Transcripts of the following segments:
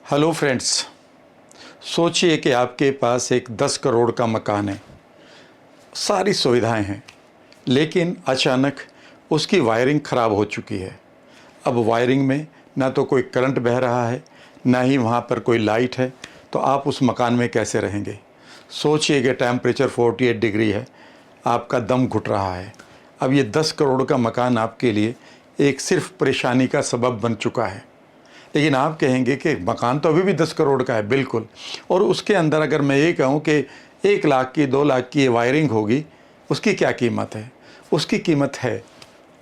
Hello friends, सोचिए कि आपके पास एक 10 करोड़ का मकान है, सारी सुविधाएं हैं, लेकिन अचानक उसकी वायरिंग ख़राब हो चुकी है। अब वायरिंग में ना तो कोई करंट बह रहा है, ना ही वहाँ पर कोई लाइट है, तो आप उस मकान में कैसे रहेंगे। सोचिए कि टेम्परेचर 48 डिग्री है, आपका दम घुट रहा है। अब ये 10 करोड़ का मकान आपके लिए एक सिर्फ परेशानी का सबब बन चुका है। लेकिन आप कहेंगे कि मकान तो अभी भी 10 करोड़ का है, बिल्कुल, और उसके अंदर अगर मैं ये कहूँ कि 1 लाख की 2 लाख की वायरिंग होगी, उसकी क्या कीमत है। उसकी कीमत है,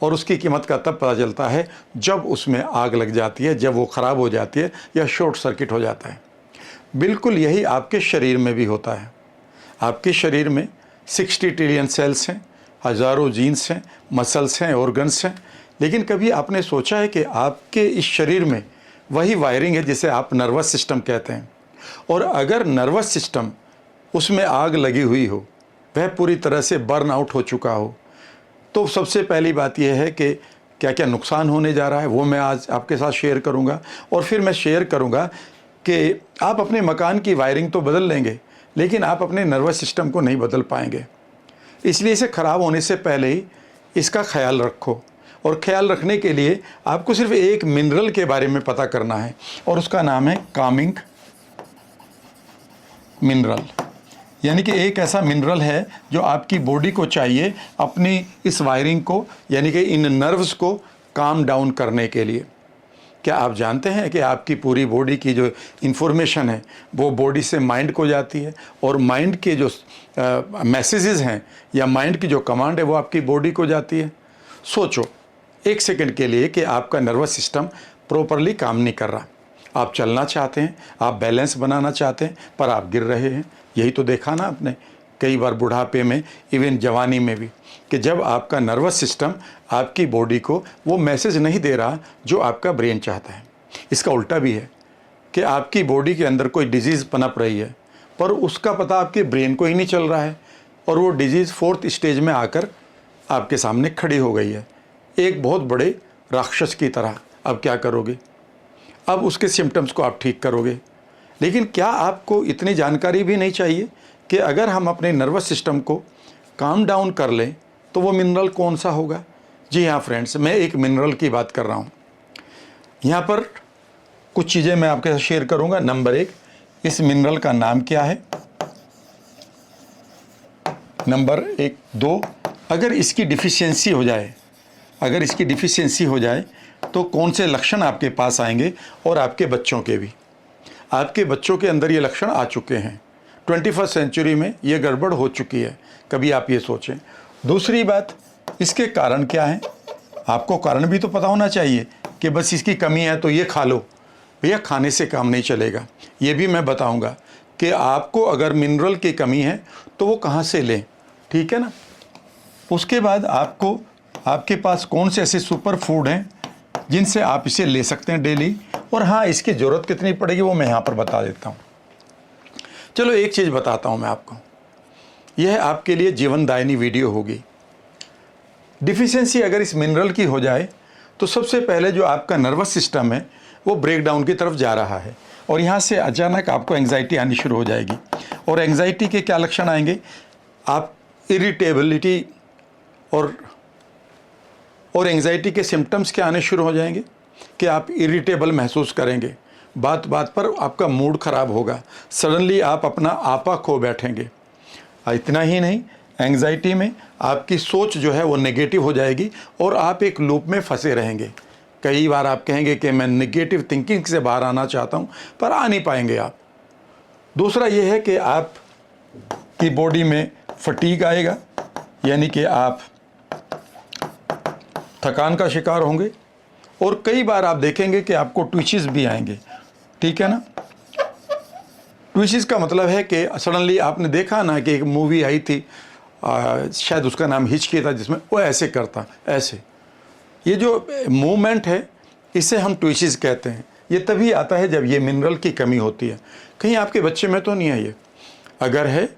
और उसकी कीमत का तब पता चलता है जब उसमें आग लग जाती है, जब वो ख़राब हो जाती है या शॉर्ट सर्किट हो जाता है। बिल्कुल यही आपके शरीर में भी होता है। आपके शरीर में 60 ट्रिलियन सेल्स हैं, हज़ारों जीन्स हैं, मसल्स हैं, ऑर्गन्स हैं, लेकिन कभी आपने सोचा है कि आपके इस शरीर में वही वायरिंग है जिसे आप नर्वस सिस्टम कहते हैं। और अगर नर्वस सिस्टम उसमें आग लगी हुई हो, वह पूरी तरह से बर्न आउट हो चुका हो, तो सबसे पहली बात यह है कि क्या क्या नुकसान होने जा रहा है वो मैं आज आपके साथ शेयर करूंगा। और फिर मैं शेयर करूंगा कि आप अपने मकान की वायरिंग तो बदल लेंगे, लेकिन आप अपने नर्वस सिस्टम को नहीं बदल पाएंगे। इसलिए इसे ख़राब होने से पहले ही इसका ख्याल रखो। और ख्याल रखने के लिए आपको सिर्फ एक मिनरल के बारे में पता करना है, और उसका नाम है कामिंग मिनरल। यानी कि एक ऐसा मिनरल है जो आपकी बॉडी को चाहिए अपनी इस वायरिंग को, यानी कि इन नर्व्स को काम डाउन करने के लिए। क्या आप जानते हैं कि आपकी पूरी बॉडी की जो इन्फॉर्मेशन है वो बॉडी से माइंड को जाती है, और माइंड के जो मैसेजेस हैं या माइंड की जो कमांड है वो आपकी बॉडी को जाती है। सोचो एक सेकंड के लिए कि आपका नर्वस सिस्टम प्रॉपरली काम नहीं कर रहा। आप चलना चाहते हैं, आप बैलेंस बनाना चाहते हैं, पर आप गिर रहे हैं। यही तो देखा ना आपने कई बार बुढ़ापे में, इवन जवानी में भी, कि जब आपका नर्वस सिस्टम आपकी बॉडी को वो मैसेज नहीं दे रहा जो आपका ब्रेन चाहता है। इसका उल्टा भी है कि आपकी बॉडी के अंदर कोई डिजीज़ पनप रही है, पर उसका पता आपके ब्रेन को ही नहीं चल रहा है, और वो डिजीज़ 4th स्टेज में आकर आपके सामने खड़ी हो गई है, एक बहुत बड़े राक्षस की तरह। अब क्या करोगे? अब उसके सिम्टम्स को आप ठीक करोगे। लेकिन क्या आपको इतनी जानकारी भी नहीं चाहिए कि अगर हम अपने नर्वस सिस्टम को काम डाउन कर लें तो वो मिनरल कौन सा होगा? जी हाँ फ्रेंड्स, मैं एक मिनरल की बात कर रहा हूँ। यहाँ पर कुछ चीज़ें मैं आपके साथ शेयर करूँगा। नंबर 1, इस मिनरल का नाम क्या है? नंबर 1 2, अगर इसकी डिफिशियंसी हो जाए तो कौन से लक्षण आपके पास आएंगे, और आपके बच्चों के भी। आपके बच्चों के अंदर ये लक्षण आ चुके हैं, 21st सेंचुरी में ये गड़बड़ हो चुकी है, कभी आप ये सोचें। दूसरी बात, इसके कारण क्या है? आपको कारण भी तो पता होना चाहिए कि बस इसकी कमी है तो ये खा लो। भैया, खाने से काम नहीं चलेगा। ये भी मैं बताऊंगा कि आपको अगर मिनरल की कमी है तो वो कहाँ से लें, ठीक है ना। उसके बाद आपके पास कौन से ऐसे सुपर फूड हैं जिनसे आप इसे ले सकते हैं डेली, और हाँ, इसकी ज़रूरत कितनी पड़ेगी वो मैं यहाँ पर बता देता हूँ। चलो एक चीज़ बताता हूँ मैं आपको, यह आपके लिए जीवनदायिनी वीडियो होगी। डिफिशियंसी अगर इस मिनरल की हो जाए तो सबसे पहले जो आपका नर्वस सिस्टम है वो ब्रेकडाउन की तरफ जा रहा है, और यहाँ से अचानक आपको एंग्जाइटी आनी शुरू हो जाएगी। और एंग्जाइटी के क्या लक्षण आएंगे? आप इरिटेबिलिटी और एंग्जाइटी के सिम्टम्स क्या आने शुरू हो जाएंगे कि आप इरिटेबल महसूस करेंगे, बात बात पर आपका मूड ख़राब होगा, सडनली आप अपना आपा खो बैठेंगे। इतना ही नहीं, एंग्जाइटी में आपकी सोच जो है वो नेगेटिव हो जाएगी, और आप एक लूप में फंसे रहेंगे। कई बार आप कहेंगे कि मैं नेगेटिव थिंकिंग से बाहर आना चाहता हूँ, पर आ नहीं पाएंगे आप। दूसरा ये है कि आप की बॉडी में फटीग आएगा, यानी कि आप थकान का शिकार होंगे, और कई बार आप देखेंगे कि आपको ट्विचेस भी आएंगे, ठीक है ना। ट्विचेस का मतलब है कि सडनली आपने देखा ना कि एक मूवी आई थी, शायद उसका नाम हिचकी था, जिसमें वो ऐसे करता, ऐसे। ये जो मूवमेंट है इसे हम ट्विचेस कहते हैं। ये तभी आता है जब ये मिनरल की कमी होती है। कहीं आपके बच्चे में तो नहीं है ये? अगर है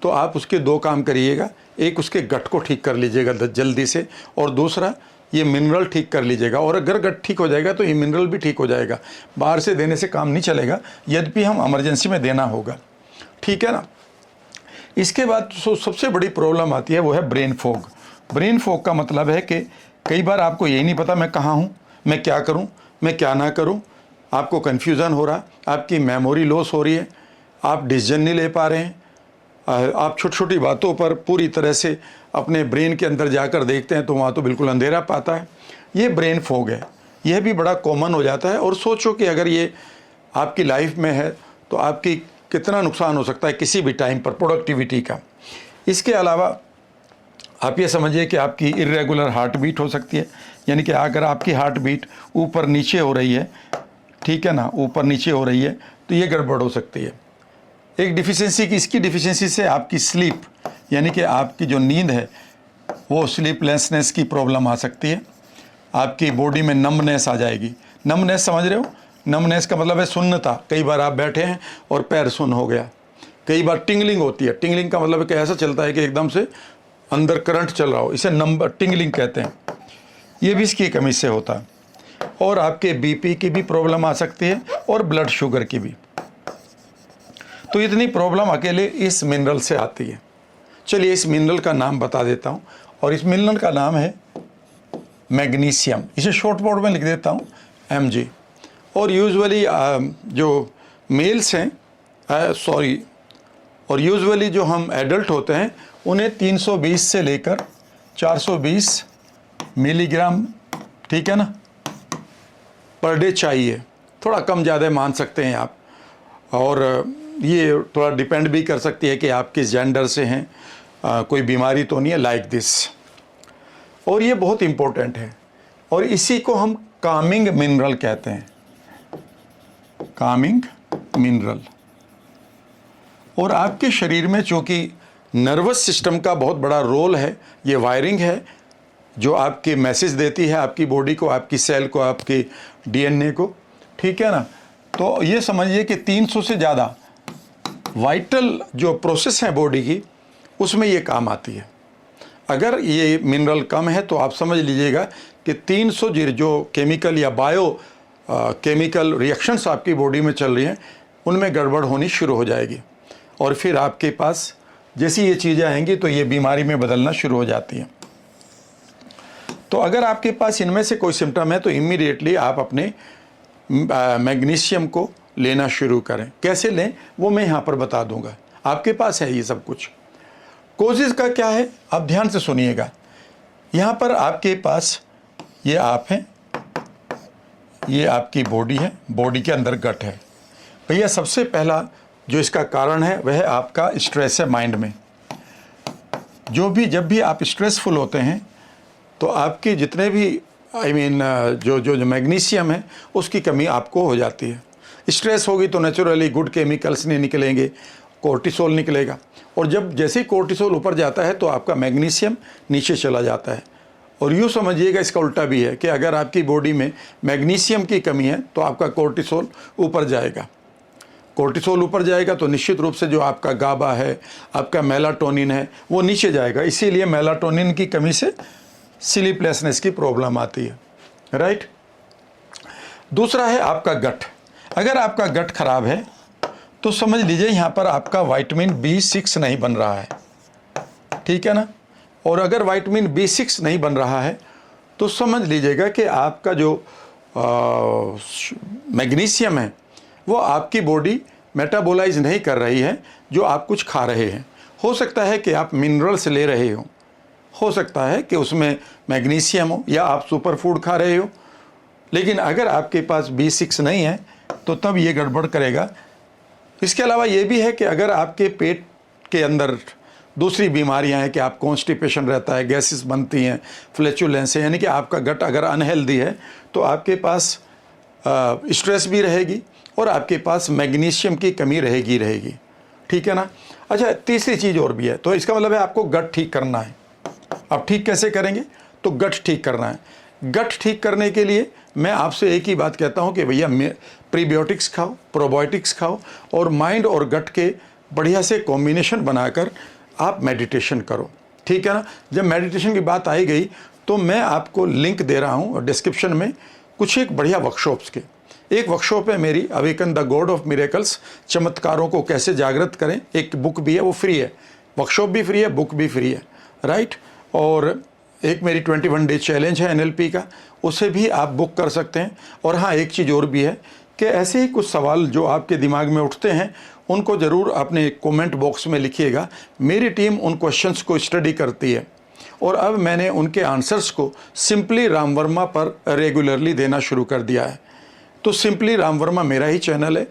तो आप उसके 2 काम करिएगा। एक, उसके गट को ठीक कर लीजिएगा जल्दी से, और दूसरा, ये मिनरल ठीक कर लीजिएगा, और अगर गट ठीक हो जाएगा तो ये मिनरल भी ठीक हो जाएगा। बाहर से देने से काम नहीं चलेगा, यद्यपि हम इमरजेंसी में देना होगा, ठीक है ना। इसके बाद सबसे बड़ी प्रॉब्लम आती है, वो है ब्रेन फॉग। ब्रेन फॉग का मतलब है कि कई बार आपको यही नहीं पता मैं कहाँ हूँ, मैं क्या करूँ, मैं क्या ना करूँ, आपको कन्फ्यूज़न हो रहा, आपकी मेमोरी लॉस हो रही है, आप डिसीजन नहीं ले पा रहे हैं, आप छोटी छोटी बातों पर पूरी तरह से अपने ब्रेन के अंदर जाकर देखते हैं तो वहाँ तो बिल्कुल अंधेरा पाता है। ये ब्रेन फॉग है, यह भी बड़ा कॉमन हो जाता है। और सोचो कि अगर ये आपकी लाइफ में है तो आपकी कितना नुकसान हो सकता है किसी भी टाइम पर प्रोडक्टिविटी का। इसके अलावा आप ये समझिए कि आपकी इर्रेगुलर हार्ट बीट हो सकती है, यानी कि अगर आपकी हार्ट बीट ऊपर नीचे हो रही है, ठीक है ना, ऊपर नीचे हो रही है, तो ये गड़बड़ हो सकती है। एक डिफिशियंसी की, इसकी डिफिशियंसी से आपकी स्लीप, यानी कि आपकी जो नींद है वो स्लीपलेसनेस की प्रॉब्लम आ सकती है। आपकी बॉडी में नमनेस आ जाएगी। नमनेस समझ रहे हो? नमनेस का मतलब है सुन्नता। कई बार आप बैठे हैं और पैर सुन्न हो गया। कई बार टिंगलिंग होती है। टिंगलिंग का मतलब है कि ऐसा चलता है कि एकदम से अंदर करंट चल रहा हो, इसे टिंगलिंग कहते हैं। ये भी इसकी कमी से होता है। और आपके बीपी की भी प्रॉब्लम आ सकती है और ब्लड शुगर की भी। तो इतनी प्रॉब्लम अकेले इस मिनरल से आती है। चलिए इस मिनरल का नाम बता देता हूँ, और इस मिनरल का नाम है मैग्नीशियम। इसे शॉर्ट बोर्ड में लिख देता हूँ Mg। और यूजुअली जो मेल्स हैं और यूजुअली जो हम एडल्ट होते हैं उन्हें 320 से लेकर 420 मिलीग्राम, ठीक है ना, पर डे चाहिए। थोड़ा कम ज़्यादा मान सकते हैं आप। और ये थोड़ा डिपेंड भी कर सकती है कि आप किस जेंडर से हैं, कोई बीमारी तो नहीं है, लाइक दिस। और ये बहुत इम्पोर्टेंट है, और इसी को हम कामिंग मिनरल कहते हैं, कामिंग मिनरल। और आपके शरीर में चूँकि नर्वस सिस्टम का बहुत बड़ा रोल है, ये वायरिंग है जो आपके मैसेज देती है आपकी बॉडी को, आपकी सेल को, आपके डीएनए को, ठीक है ना। तो ये समझिए कि 300 से ज़्यादा वाइटल जो प्रोसेस है बॉडी की, उसमें ये काम आती है। अगर ये मिनरल कम है तो आप समझ लीजिएगा कि 300 जो केमिकल या बायो केमिकल रिएक्शंस आपकी बॉडी में चल रही हैं, उनमें गड़बड़ होनी शुरू हो जाएगी। और फिर आपके पास जैसी ये चीज़ें आएंगी तो ये बीमारी में बदलना शुरू हो जाती हैं। तो अगर आपके पास इनमें से कोई सिम्टम है तो इमीडिएटली आप अपने मैग्नीशियम को लेना शुरू करें। कैसे लें वो मैं यहाँ पर बता दूंगा, आपके पास है ये सब कुछ। कोजेस का क्या है आप ध्यान से सुनिएगा। यहाँ पर आपके पास ये आप हैं, ये आपकी बॉडी है, बॉडी के अंदर गट है। भैया सबसे पहला जो इसका कारण है वह आपका स्ट्रेस है माइंड में। जब भी आप स्ट्रेसफुल होते हैं तो आपके जितने भी जो मैग्नीशियम है उसकी कमी आपको हो जाती है। स्ट्रेस होगी तो नेचुरली गुड केमिकल्स नहीं निकलेंगे, कोर्टिसोल निकलेगा। और जैसे ही कोर्टिसोल ऊपर जाता है तो आपका मैग्नीशियम नीचे चला जाता है। और यूँ समझिएगा इसका उल्टा भी है कि अगर आपकी बॉडी में मैग्नीशियम की कमी है तो आपका कोर्टिसोल ऊपर जाएगा। कोर्टिसोल ऊपर जाएगा तो निश्चित रूप से जो आपका गाबा है, आपका मेलाटोनिन है, वो नीचे जाएगा। इसीलिए मेलाटोनिन की कमी से स्लीपलेसनेस की प्रॉब्लम आती है, राइट। दूसरा है आपका गट। अगर आपका गट खराब है तो समझ लीजिए यहाँ पर आपका विटामिन B6 नहीं बन रहा है, ठीक है ना। और अगर विटामिन B6 नहीं बन रहा है तो समझ लीजिएगा कि आपका जो मैग्नीशियम है वो आपकी बॉडी मेटाबोलाइज नहीं कर रही है जो आप कुछ खा रहे हैं। हो सकता है कि आप मिनरल्स ले रहे हो सकता है कि उसमें मैग्नीशियम हो, या आप सुपर फूड खा रहे हो, लेकिन अगर आपके पास B6 नहीं है तो तब ये गड़बड़ करेगा। इसके अलावा ये भी है कि अगर आपके पेट के अंदर दूसरी बीमारियां हैं कि आप कॉन्स्टिपेशन रहता है, गैसेस बनती हैं, फ्लैचुलेंस है, यानी कि आपका गट अगर अनहेल्दी है तो आपके पास स्ट्रेस भी रहेगी और आपके पास मैग्नीशियम की कमी रहेगी, ठीक है ना। अच्छा, तीसरी चीज़ और भी है। तो इसका मतलब है आपको गट ठीक करना है। अब ठीक कैसे करेंगे? तो गट ठीक करना है। गट ठीक करने के लिए मैं आपसे एक ही बात कहता हूँ कि भैया प्रीबायोटिक्स खाओ, प्रोबायोटिक्स खाओ, और माइंड और गट के बढ़िया से कॉम्बिनेशन बनाकर आप मेडिटेशन करो, ठीक है ना। जब मेडिटेशन की बात आई गई तो मैं आपको लिंक दे रहा हूँ डिस्क्रिप्शन में कुछ एक बढ़िया वर्कशॉप्स के। एक वर्कशॉप है मेरी, awaken the God of miracles, चमत्कारों को कैसे जागृत करें। एक बुक भी है, वो फ्री है, वर्कशॉप भी फ्री है, बुक भी फ्री है, राइट। और एक मेरी 21 डे चैलेंज है NLP का, उसे भी आप बुक कर सकते हैं। और हाँ, एक चीज़ और भी है कि ऐसे ही कुछ सवाल जो आपके दिमाग में उठते हैं उनको ज़रूर अपने कमेंट बॉक्स में लिखिएगा। मेरी टीम उन क्वेश्चंस को स्टडी करती है और अब मैंने उनके आंसर्स को सिंपली राम वर्मा पर रेगुलरली देना शुरू कर दिया है। तो सिंपली राम वर्मा मेरा ही चैनल है,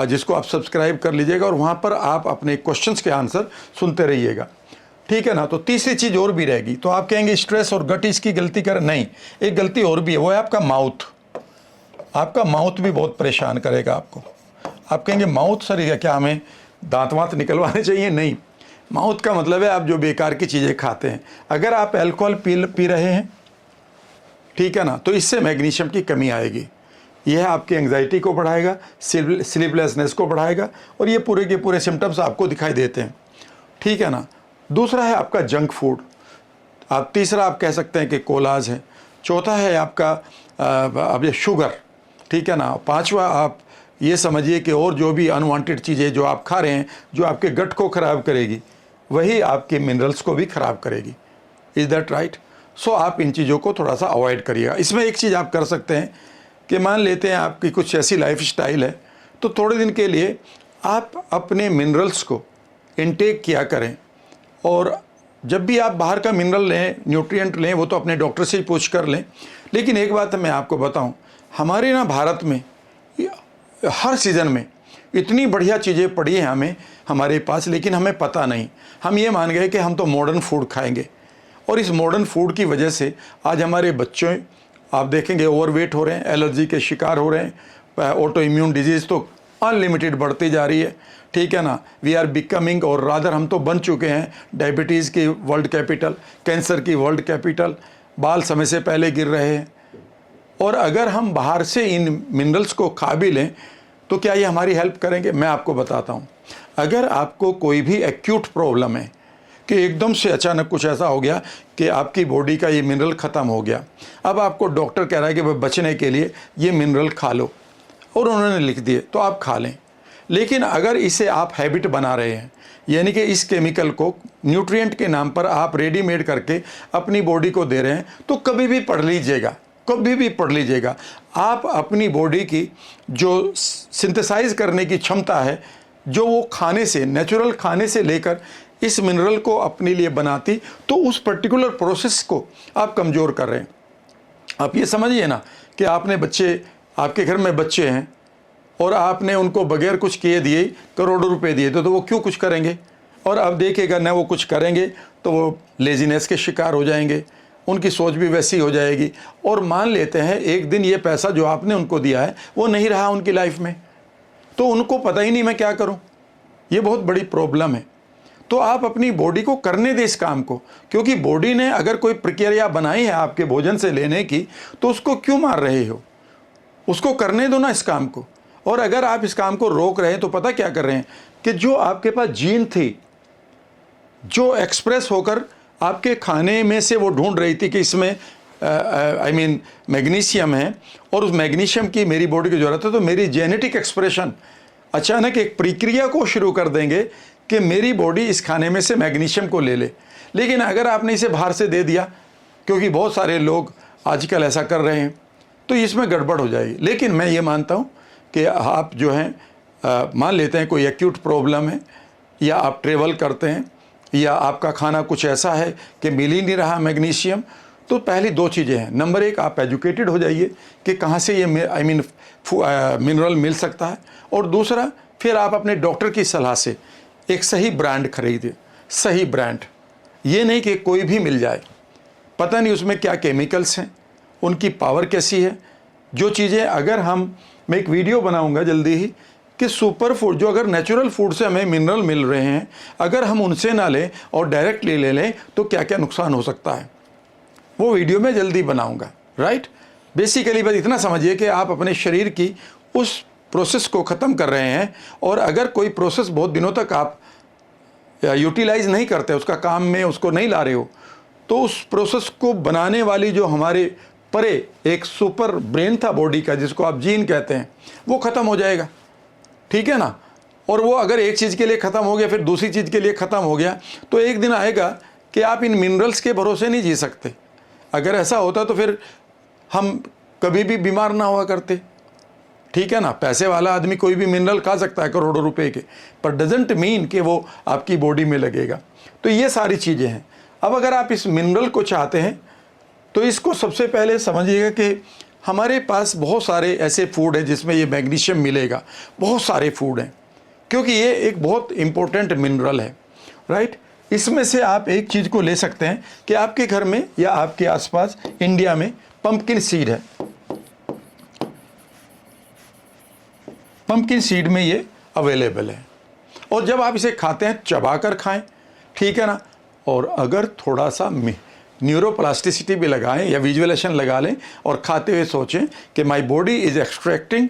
जिसको आप सब्सक्राइब कर लीजिएगा और वहाँ पर आप अपने क्वेश्चंस के आंसर सुनते रहिएगा, ठीक है ना। तो तीसरी चीज़ और भी रहेगी। तो आप कहेंगे स्ट्रेस और गट इसकी गलती कर, नहीं, एक गलती और भी है, वो है आपका माउथ। आपका माउथ भी बहुत परेशान करेगा आपको। आप कहेंगे माउथ सर ये क्या हमें दांत वांत निकलवाने चाहिए? नहीं, माउथ का मतलब है आप जो बेकार की चीज़ें खाते हैं। अगर आप अल्कोहल पी रहे हैं, ठीक है ना, तो इससे मैग्नीशियम की कमी आएगी। यह आपकी एंग्जाइटी को बढ़ाएगा, स्लीपलेसनेस को बढ़ाएगा और ये पूरे के पूरे सिम्टम्स आपको दिखाई देते हैं, ठीक है ना। दूसरा है आपका जंक फूड। तीसरा आप कह सकते हैं कि कोलाज है। चौथा है आपका अब ये शुगर, ठीक है ना। पांचवा आप ये समझिए कि और जो भी अनवांटेड चीज़ें जो आप खा रहे हैं, जो आपके गट को ख़राब करेगी, वही आपके मिनरल्स को भी ख़राब करेगी। Is that right? सो आप इन चीज़ों को थोड़ा सा अवॉइड करिएगा। इसमें एक चीज़ आप कर सकते हैं कि मान लेते हैं आपकी कुछ ऐसी लाइफ स्टाइल है, तो थोड़े दिन के लिए आप अपने मिनरल्स को इनटेक किया करें। और जब भी आप बाहर का मिनरल लें, न्यूट्रिएंट लें, वो तो अपने डॉक्टर से ही पूछ कर लें। लेकिन एक बात मैं आपको बताऊं, हमारे ना भारत में हर सीज़न में इतनी बढ़िया चीज़ें पड़ी हैं हमारे पास, लेकिन हमें पता नहीं। हम ये मान गए कि हम तो मॉडर्न फूड खाएंगे और इस मॉडर्न फूड की वजह से आज हमारे बच्चों आप देखेंगे ओवरवेट हो रहे हैं, एलर्जी के शिकार हो रहे हैं, ऑटो इम्यून डिजीज़ तो अनलिमिटेड बढ़ती जा रही है, ठीक है ना। वी आर बिकमिंग, और रादर हम तो बन चुके हैं डायबिटीज़ की वर्ल्ड कैपिटल, कैंसर की वर्ल्ड कैपिटल। बाल समय से पहले गिर रहे हैं। और अगर हम बाहर से इन मिनरल्स को खा भी लें तो क्या ये हमारी हेल्प करेंगे? मैं आपको बताता हूँ। अगर आपको कोई भी एक्यूट प्रॉब्लम है कि एकदम से अचानक कुछ ऐसा हो गया कि आपकी बॉडी का ये मिनरल ख़त्म हो गया, अब आपको डॉक्टर कह रहा है कि भाई बचने के लिए ये मिनरल खा लो, और उन्होंने लिख दिए तो आप खा लें। लेकिन अगर इसे आप हैबिट बना रहे हैं, यानी कि इस केमिकल को न्यूट्रिएंट के नाम पर आप रेडीमेड करके अपनी बॉडी को दे रहे हैं, तो कभी भी पढ़ लीजिएगा, कभी भी पढ़ लीजिएगा, आप अपनी बॉडी की जो सिंथेसाइज करने की क्षमता है, जो वो खाने से, नेचुरल खाने से लेकर इस मिनरल को अपने लिए बनाती, तो उस पर्टिकुलर प्रोसेस को आप कमज़ोर कर रहे हैं। आप ये समझिए ना कि आपने बच्चे, आपके घर में बच्चे हैं और आपने उनको बगैर कुछ किए दिए करोड़ों रुपए दिए तो वो क्यों कुछ करेंगे? और अब देखिएगा ना, वो कुछ करेंगे तो वो लेजीनेस के शिकार हो जाएंगे, उनकी सोच भी वैसी हो जाएगी। और मान लेते हैं एक दिन ये पैसा जो आपने उनको दिया है वो नहीं रहा उनकी लाइफ में, तो उनको पता ही नहीं मैं क्या करूं। ये बहुत बड़ी प्रॉब्लम है। तो आप अपनी बॉडी को करने दें इस काम को, क्योंकि बॉडी ने अगर कोई प्रक्रिया बनाई है आपके भोजन से लेने की, तो उसको क्यों मार रहे हो? उसको करने दो ना इस काम को। और अगर आप इस काम को रोक रहे हैं तो पता क्या कर रहे हैं कि जो आपके पास जीन थी, जो एक्सप्रेस होकर आपके खाने में से वो ढूंढ रही थी कि इसमें मैग्नीशियम है और उस मैग्नीशियम की मेरी बॉडी की ज़रूरत है, तो मेरी जेनेटिक एक्सप्रेशन अचानक एक प्रक्रिया को शुरू कर देंगे कि मेरी बॉडी इस खाने में से मैग्नीशियम को ले ले। लेकिन अगर आपने इसे बाहर से दे दिया, क्योंकि बहुत सारे लोग आजकल ऐसा कर रहे हैं, तो इसमें गड़बड़ हो जाएगी। लेकिन मैं ये मानता हूँ कि आप जो हैं मान लेते हैं कोई एक्यूट प्रॉब्लम है, या आप ट्रेवल करते हैं, या आपका खाना कुछ ऐसा है कि मिल ही नहीं रहा मैग्नीशियम, तो पहली दो चीज़ें हैं। नंबर एक, आप एजुकेटेड हो जाइए कि कहाँ से ये मिनरल मिल सकता है। और दूसरा, फिर आप अपने डॉक्टर की सलाह से एक सही ब्रांड खरीदिए। सही ब्रांड, ये नहीं कि कोई भी मिल जाए, पता नहीं उसमें क्या केमिकल्स हैं, उनकी पावर कैसी है। जो चीज़ें अगर मैं एक वीडियो बनाऊंगा जल्दी ही कि सुपर फूड, जो अगर नेचुरल फूड से हमें मिनरल मिल रहे हैं, अगर हम उनसे ना लें और डायरेक्टली ले लें तो क्या क्या नुकसान हो सकता है, वो वीडियो मैं जल्दी बनाऊंगा, राइट। बेसिकली बस इतना समझिए कि आप अपने शरीर की उस प्रोसेस को ख़त्म कर रहे हैं, और अगर कोई प्रोसेस बहुत दिनों तक आप यूटिलाइज नहीं करते, उसका काम में उसको नहीं ला रहे हो, तो उस प्रोसेस को बनाने वाली जो हमारे परे एक सुपर ब्रेन था बॉडी का, जिसको आप जीन कहते हैं, वो ख़त्म हो जाएगा, ठीक है ना। और वो अगर एक चीज़ के लिए ख़त्म हो गया, फिर दूसरी चीज़ के लिए ख़त्म हो गया, तो एक दिन आएगा कि आप इन मिनरल्स के भरोसे नहीं जी सकते। अगर ऐसा होता तो फिर हम कभी भी बीमार ना हुआ करते, ठीक है ना। पैसे वाला आदमी कोई भी मिनरल खा सकता है करोड़ों रुपए के, पर डजेंट मीन कि वो आपकी बॉडी में लगेगा। तो ये सारी चीज़ें हैं। अब अगर आप इस मिनरल को चाहते हैं तो इसको सबसे पहले समझिएगा कि हमारे पास बहुत सारे ऐसे फूड हैं जिसमें ये मैग्नीशियम मिलेगा, बहुत सारे फूड हैं, क्योंकि ये एक बहुत इम्पोर्टेंट मिनरल है, राइट। इसमें से आप एक चीज़ को ले सकते हैं कि आपके घर में या आपके आसपास इंडिया में पंपकिन सीड है। पंपकिन सीड में ये अवेलेबल है, और जब आप इसे खाते हैं चबा कर खाएं, ठीक है ना। और अगर थोड़ा सा न्यूरोप्लास्टिसिटी भी लगाएं या विजुअलाइजेशन लगा लें और खाते हुए सोचें कि my body is extracting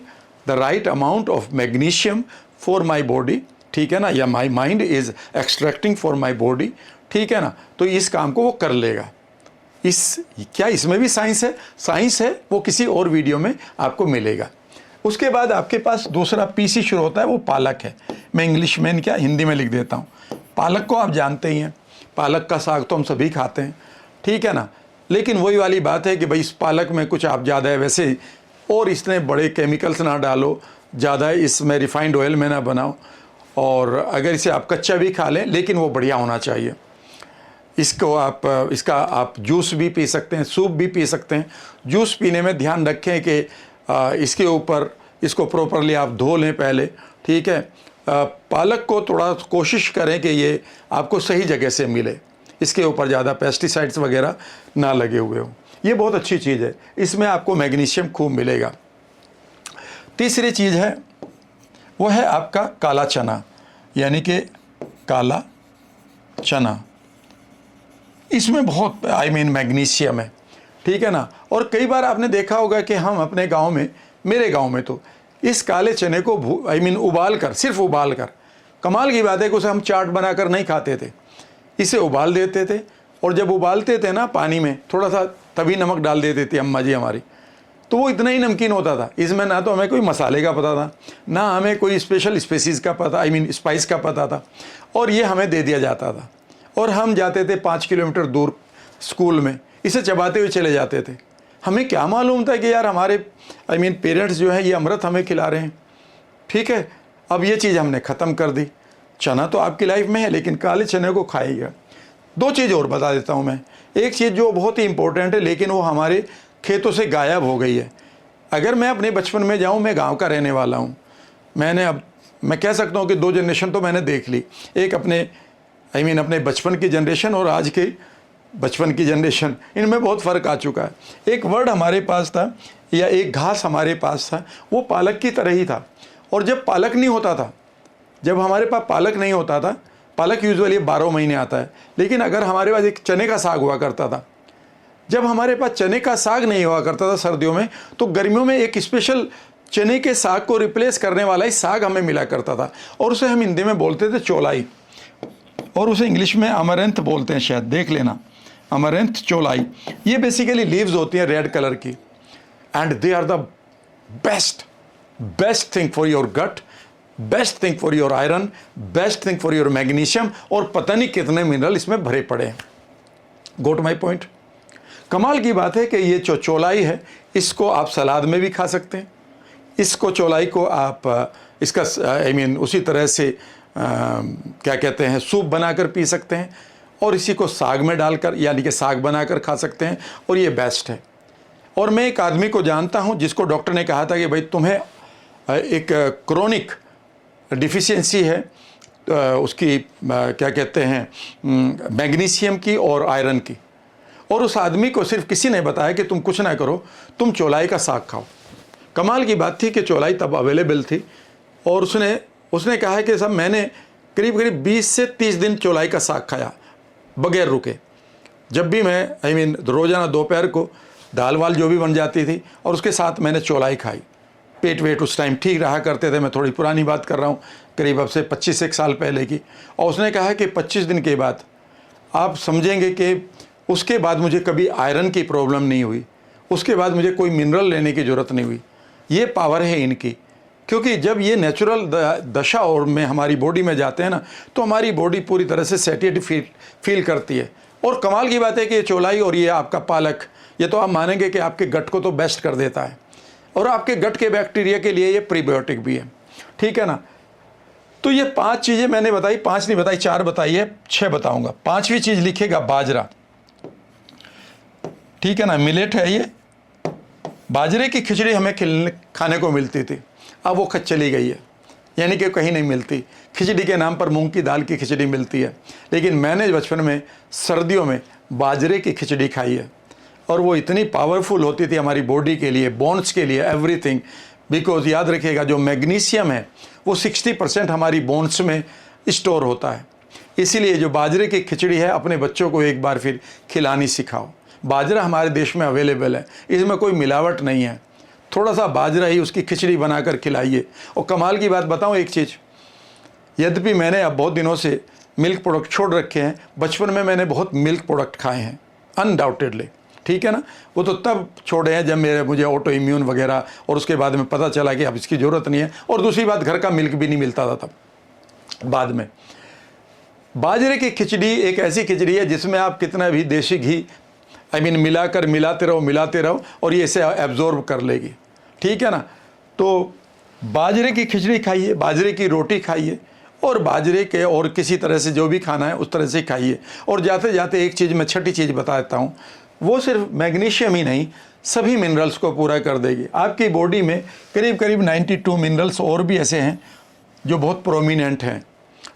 the right amount of magnesium for my body, ठीक है ना, या my mind is extracting for my body, ठीक है ना, तो इस काम को वो कर लेगा। क्या इसमें भी साइंस है? साइंस है, वो किसी और वीडियो में आपको मिलेगा। उसके बाद आपके पास दूसरा पीसी शुरू होता है, वो पालक है। मैं इंग्लिश में क्या हिंदी में लिख देता हूँ। पालक को आप जानते ही हैं, पालक का साग तो हम सभी खाते हैं, ठीक है ना। लेकिन वही वाली बात है कि भाई इस पालक में कुछ आप ज़्यादा है वैसे ही, और इसने बड़े केमिकल्स ना डालो, ज़्यादा इसमें रिफाइंड ऑयल में ना बनाओ, और अगर इसे आप कच्चा भी खा लें लेकिन वो बढ़िया होना चाहिए। इसका आप जूस भी पी सकते हैं, सूप भी पी सकते हैं। जूस पीने में ध्यान रखें कि इसके ऊपर इसको प्रॉपरली आप धो लें पहले, ठीक है। पालक को थोड़ा कोशिश करें कि ये आपको सही जगह से मिले, इसके ऊपर ज़्यादा पेस्टिसाइड्स वगैरह ना लगे हुए हो। ये बहुत अच्छी चीज़ है, इसमें आपको मैग्नीशियम खूब मिलेगा। तीसरी चीज़ है वो है आपका काला चना, यानी कि काला चना। इसमें बहुत मैग्नीशियम है, ठीक है ना। और कई बार आपने देखा होगा कि हम अपने गांव में, मेरे गांव में तो इस काले चने को उबाल कर, सिर्फ उबाल कर, कमाल की बात है कि उसे हम चाट बनाकर नहीं खाते थे, इसे उबाल देते थे। और जब उबालते थे ना पानी में, थोड़ा सा तभी नमक डाल देती थी अम्मा जी हमारी, तो वो इतना ही नमकीन होता था। इसमें ना तो हमें कोई मसाले का पता था, ना हमें कोई स्पेशल स्पेसीज़ का पता, स्पाइस का पता था, और ये हमें दे दिया जाता था। और हम जाते थे 5 किलोमीटर दूर स्कूल में, इसे चबाते हुए चले जाते थे। हमें क्या मालूम था कि यार हमारे पेरेंट्स जो है ये अमृत हमें खिला रहे हैं, ठीक है। अब ये चीज़ हमने ख़त्म कर दी। चना तो आपकी लाइफ में है, लेकिन काले चने को खाइएगा। दो चीज़ और बता देता हूँ मैं। एक चीज़ जो बहुत ही इंपॉर्टेंट है, लेकिन वो हमारे खेतों से गायब हो गई है। अगर मैं अपने बचपन में जाऊँ, मैं गाँव का रहने वाला हूँ, मैं कह सकता हूँ कि 2 जनरेशन तो मैंने देख ली। एक अपने अपने बचपन की जनरेशन और आज के बचपन की जनरेशन, इनमें बहुत फ़र्क आ चुका है। एक वर्ड हमारे पास था या एक घास हमारे पास था, वो पालक की तरह ही था। और जब पालक नहीं होता था, जब हमारे पास पालक नहीं होता था, पालक यूजुअली 12 महीने आता है, लेकिन अगर हमारे पास एक चने का साग हुआ करता था, जब हमारे पास चने का साग नहीं हुआ करता था सर्दियों में, तो गर्मियों में एक स्पेशल चने के साग को रिप्लेस करने वाला ही साग हमें मिला करता था, और उसे हम हिंदी में बोलते थे चौलाई, और उसे इंग्लिश में अमरंथ बोलते हैं, शायद देख लेना, अमरंथ चौलाई। ये बेसिकली लीव्स होती हैं रेड कलर की, and they are the best thing for your gut, best thing for your iron, best thing for your magnesium, और पता नहीं कितने मिनरल इसमें भरे पड़े हैं। Go to my point. कमाल की बात है कि ये जो चौलाई है, इसको आप सलाद में भी खा सकते हैं। इसको चौलाई को आप इसका उसी तरह से क्या कहते हैं, सूप बनाकर पी सकते हैं, और इसी को साग में डालकर, यानी कि साग बनाकर खा सकते हैं, और ये बेस्ट है। और मैं एक आदमी को जानता हूँ जिसको डॉक्टर ने कहा था कि भाई तुम्हें एक क्रोनिक डिफिशियंसी है, उसकी क्या कहते हैं, मैग्नीशियम की और आयरन की। और उस आदमी को सिर्फ किसी ने बताया कि तुम कुछ ना करो, तुम चौलाई का साग खाओ। कमाल की बात थी कि चौलाई तब अवेलेबल थी, और उसने कहा कि साहब मैंने करीब 20 से 30 दिन चौलाई का साग खाया बगैर रुके। जब भी मैं रोज़ाना दोपहर को दाल वाल जो भी बन जाती थी, और उसके साथ मैंने चौलाई खाई। पेट वेट उस टाइम ठीक रहा करते थे। मैं थोड़ी पुरानी बात कर रहा हूँ, करीब अब से 25 एक साल पहले की। और उसने कहा कि 25 दिन के बाद आप समझेंगे कि उसके बाद मुझे कभी आयरन की प्रॉब्लम नहीं हुई, उसके बाद मुझे कोई मिनरल लेने की ज़रूरत नहीं हुई। ये पावर है इनकी, क्योंकि जब ये नेचुरल दशा और में हमारी बॉडी में जाते हैं ना, तो हमारी बॉडी पूरी तरह से सेटिस्फाइड फील करती है। और कमाल की बात है कि ये चौलाई और ये आपका पालक, ये तो आप मानेंगे कि आपके गट को तो बेस्ट कर देता है, और आपके गट के बैक्टीरिया के लिए ये प्रीबायोटिक भी है, ठीक है ना। तो ये 5 चीज़ें मैंने बताई, 5 नहीं बताई, 4 बताई है, 6 बताऊंगा। 5वीं चीज़ लिखेगा बाजरा, ठीक है ना, मिलेट है ये। बाजरे की खिचड़ी हमें खाने को मिलती थी, अब वो खत चली गई है, यानी कि कहीं नहीं मिलती। खिचड़ी के नाम पर मूंग की दाल की खिचड़ी मिलती है, लेकिन मैंने बचपन में सर्दियों में बाजरे की खिचड़ी खाई है, और वो इतनी पावरफुल होती थी हमारी बॉडी के लिए, बोन्स के लिए, एवरीथिंग। बिकॉज याद रखिएगा, जो मैग्नीशियम है वो 60% हमारी बोन्स में स्टोर होता है। इसीलिए जो बाजरे की खिचड़ी है, अपने बच्चों को एक बार फिर खिलानी सिखाओ। बाजरा हमारे देश में अवेलेबल है, इसमें कोई मिलावट नहीं है। थोड़ा सा बाजरा ही उसकी खिचड़ी बनाकर खिलाइए। और कमाल की बात बताऊं एक चीज़, यद्यपि मैंने अब बहुत दिनों से मिल्क प्रोडक्ट छोड़ रखे हैं, बचपन में मैंने बहुत मिल्क प्रोडक्ट खाए हैं अनडाउटेडली, ठीक है ना। वो तो तब छोड़े हैं जब मुझे ऑटो इम्यून वगैरह, और उसके बाद में पता चला कि अब इसकी ज़रूरत नहीं है। और दूसरी बात, घर का मिल्क भी नहीं मिलता था तब। बाद में बाजरे की खिचड़ी एक ऐसी खिचड़ी है जिसमें आप कितना भी देसी घी मिलाते रहो और ये इसे एब्जॉर्ब कर लेगी, ठीक है ना। तो बाजरे की खिचड़ी खाइए, बाजरे की रोटी खाइए, और बाजरे के और किसी तरह से जो भी खाना है उस तरह से खाइए। और जाते जाते एक चीज़, मैं छठी चीज़ बता देता हूँ, वो सिर्फ मैग्नीशियम ही नहीं, सभी मिनरल्स को पूरा कर देगी। आपकी बॉडी में करीब करीब 92 मिनरल्स और भी ऐसे हैं जो बहुत प्रोमिनेंट हैं,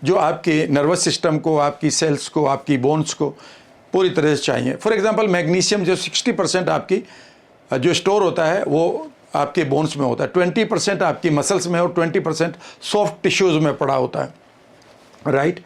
जो आपके नर्वस सिस्टम को, आपकी सेल्स को, आपकी बोन्स को पूरी तरह से चाहिए। फॉर एग्जांपल मैग्नीशियम जो 60% आपकी जो स्टोर होता है वो आपके बोन्स में होता है, 20% आपकी मसल्स में और 20% सॉफ्ट टिश्यूज़ में पड़ा होता है, राइट।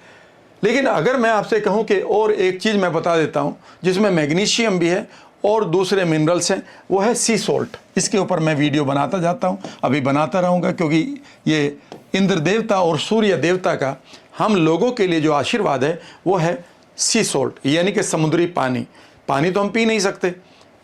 लेकिन अगर मैं आपसे कहूं कि और एक चीज़ मैं बता देता हूं जिसमें मैग्नीशियम भी है और दूसरे मिनरल्स हैं, वो है सी सॉल्ट। इसके ऊपर मैं वीडियो बनाता जाता हूं, अभी बनाता रहूँगा, क्योंकि ये इंद्र देवता और सूर्य देवता का हम लोगों के लिए जो आशीर्वाद है वो है सी सॉल्ट, यानी कि समुद्री पानी। पानी तो हम पी नहीं सकते,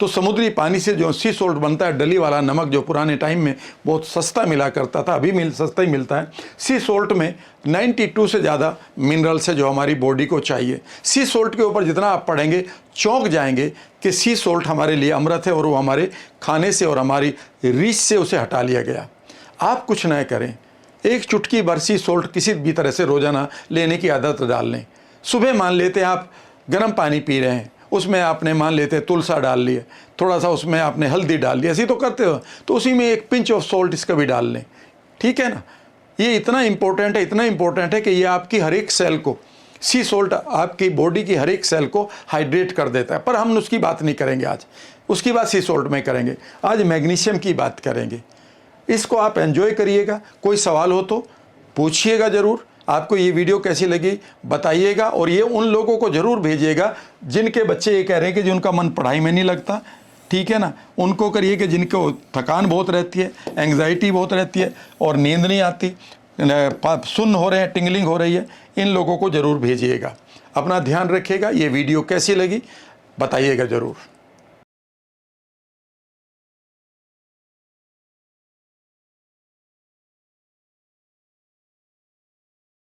तो समुद्री पानी से जो सी सॉल्ट बनता है, डली वाला नमक, जो पुराने टाइम में बहुत सस्ता मिला करता था, अभी सस्ता ही मिलता है। सी सॉल्ट में 92 से ज़्यादा मिनरल्स है जो हमारी बॉडी को चाहिए। सी सॉल्ट के ऊपर जितना आप पढ़ेंगे चौंक जाएंगे कि सी सॉल्ट हमारे लिए अमृत है, और वो हमारे खाने से और हमारी रीच से उसे हटा लिया गया। आप कुछ न करें, एक चुटकी भर सी सॉल्ट किसी भी तरह से रोज़ाना लेने की आदत डाल लें। सुबह मान लेते हैं आप गर्म पानी पी रहे हैं, उसमें आपने मान लेते तुलसा डाल लिए, थोड़ा सा उसमें आपने हल्दी डाल ली, ऐसी तो करते हो, तो उसी में एक पिंच ऑफ सॉल्ट इसका भी डाल लें, ठीक है ना। ये इतना इंपॉर्टेंट है, इतना इंपॉर्टेंट है कि ये आपकी हर एक सेल को, सी सॉल्ट आपकी बॉडी की हर एक सेल को हाइड्रेट कर देता है। पर हम उसकी बात नहीं करेंगे आज, उसकी बात सी सॉल्ट में करेंगे। आज मैग्नीशियम की बात करेंगे। इसको आप एंजॉय करिएगा। कोई सवाल हो तो पूछिएगा ज़रूर। आपको ये वीडियो कैसी लगी बताइएगा, और ये उन लोगों को ज़रूर भेजिएगा जिनके बच्चे ये कह रहे हैं कि जिनका मन पढ़ाई में नहीं लगता, ठीक है ना। उनको करिए कि जिनको थकान बहुत रहती है, एंग्जाइटी बहुत रहती है और नींद नहीं आती, सुन्न हो रहे हैं, टिंगलिंग हो रही है, इन लोगों को ज़रूर भेजिएगा। अपना ध्यान रखिएगा। ये वीडियो कैसी लगी बताइएगा ज़रूर।